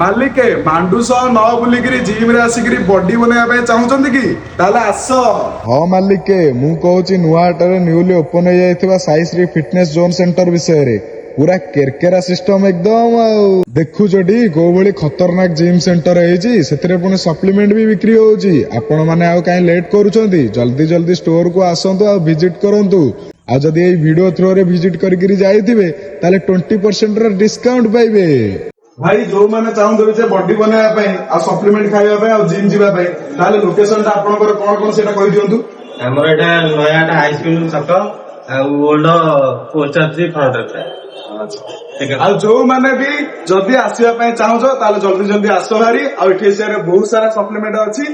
ମାଲିକେ ମାଣ୍ଡୁସ ନ ବୁଲିକିରି ଜିମ୍ ରେ ଆସିକିରି ବଡି ବନେଇବା ପାଇଁ ଚାହୁଁଛନ୍ତି କି? ତାହେଲେ ଆସ। ହଁ ମାଲିକେ, ମୁଁ କହୁଛି ନୂଆହାଟରେ ନ୍ୟୁଲି ଓପନ ହେଇଯାଇଥିବା ସାଇଶ୍ରୀ ଫିଟନେସ୍ ଜୋନ୍ ସେଣ୍ଟର ବିଷୟରେ। ପୁରା କେରକେରା ସିଷ୍ଟମ ଏକଦମ। ଆଉ ଦେଖୁଛଟି କୋଉ ଭଳି ଖତରନାକ ଜିମ୍ ସେଣ୍ଟର ହେଇଛି। ସେଥିରେ ପୁଣି ସପ୍ଲିମେଣ୍ଟ ବି ବିକ୍ରି ହଉଛି। ଆପଣ ମାନେ ଆଉ କାହିଁ ଲେଟ୍ କରୁଛନ୍ତି? ଜଲ୍ଦି ଜଲ୍ଦି ଷ୍ଟୋର କୁ ଆସନ୍ତୁ ଆଉ ଭିଜିଟ କରନ୍ତୁ। ଆଉ ଯଦି ଏଇ ଭିଡିଓ ଥ୍ରୋରେ ଭିଜିଟ କରିକିରି ଯାଇଥିବେ ତାହେଲେ 20% ର ଡିସକାଉଣ୍ଟ ପାଇବେ। ଭାଇ ଯୋଉମାନେ ଚାହୁଁଥିବେ ଯେ ବଡି ବନେଇବା ପାଇଁ ଆଉ ସପ୍ଲିମେଣ୍ଟ ଖାଇବା ପାଇଁ ଆଉ ଜିମ୍ ଯିବା ପାଇଁ, ତାହେଲେ ଲୋକେସନ ଟା ଆପଣଙ୍କର କଣ କଣ ସେଇଟା କହିଦିଅନ୍ତୁ। ଆମର ଏଇଟା ନୟାଗଡ଼ ହାଇସ୍କୁଲ ଛକ ଆଉ ଓଲ୍ଡ ପୋଷ୍ଟ ଅଫିସ ଫ୍ରଣ୍ଟରେ। ଆଉ ଯୋଉମାନେ ବି ଯଦି ଆସିବା ପାଇଁ ଚାହୁଁଛ ତାହେଲେ ଜଲ୍ଦି ଜଲ୍ଦି ଆସ ଭାରି। ଆଉ ଏଠି ଏସିଆରେ ବହୁତ ସାରା ସପ୍ଲିମେଣ୍ଟ ଅଛି,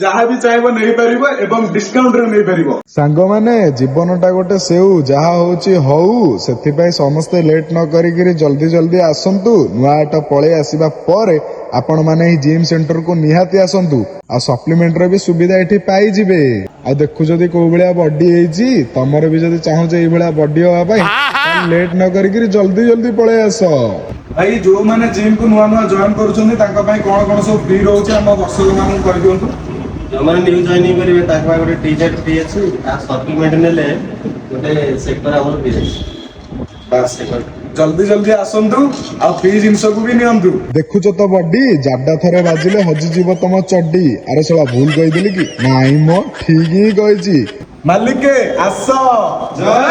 ଯାହା ବି ଚାହିଁବ ନେଇପାରିବ ଏବଂ ଡିସକାଉଣ୍ଟ ରେ ନେଇପାରିବ। ସାଙ୍ଗମାନେ, ଜୀବନଟା ଗୋଟେ ସେଉ, ଯାହା ହଉଛି ହଉ। ସେଥିପାଇଁ ସମସ୍ତେ ଲେଟ୍ ନ କରିକିରି ଜଲ୍ଦି ଜଲ୍ଦି ଆସନ୍ତୁ। ନୂଆହାଟ ପଳେଇ ଆସିବା ପରେ ଆପଣ ମାନେ ଏହି ଜିମ୍ ସେଣ୍ଟରକୁ ନିହାତି ଆସନ୍ତୁ। ଆଉ ସପ୍ଲିମେଣ୍ଟର ବି ସୁବିଧା ଏଠି ପାଇଯିବେ। ଆଉ ଦେଖୁ ଯଦି କୋଉ ଭଳିଆ ବଡି ହେଇଛି, ତମର ବି ଯଦି ଚାହୁଁଛ ଏଇଭଳିଆ ବଡି ହବା ପାଇଁ, ଲେଟ୍ ନ କରିକିରି ଜଲ୍ଦି ଜଲ୍ଦି ପଳେଇ ଆସ। ଭାଇ ଯୋଉମାନେ ଜିମ୍ କୁ ନୂଆ ନୂଆ ଜଏନ୍ କରୁଛନ୍ତି ତାଙ୍କ ପାଇଁ କଣ କଣ ସବୁ ଫ୍ରି ରହୁଛି ଆମ ଦର୍ଶକ ମାନଙ୍କୁ କହିଦିଅନ୍ତୁ। ଯୋଉମାନେ ନ୍ୟୁ ଜଏନିଂ କରିବେ ତାଙ୍କ ପାଇଁ ଗୋଟେ ଟି ସାର୍ଟ ଫ୍ରି ଅଛି। ଆଉ ସପ୍ଲିମେଣ୍ଟ ନେଲେ ଗୋଟେ ସେକ୍ଟର ଆମର ଫ୍ରି ଅଛି। ବାସ୍ ଜଲ୍ଦି ଜଲ୍ଦି ଆସନ୍ତୁ ଆଉ ଫ୍ରି ଜିନିଷକୁ ବି ନିଅନ୍ତୁ। ଦେଖୁଛ ତ ବଡି, ଜାଡା ଥରେ ବାଜିଲେ ହଜିଯିବ ତମ ଚଡି। ଆରେ ଶଳା ଭୁଲ କହିଦେଲି କି? ନାଇଁ ମ, ଠିକ ହିଁ କହିଛି। ମାଲିକେ ଆସ। ଜୟ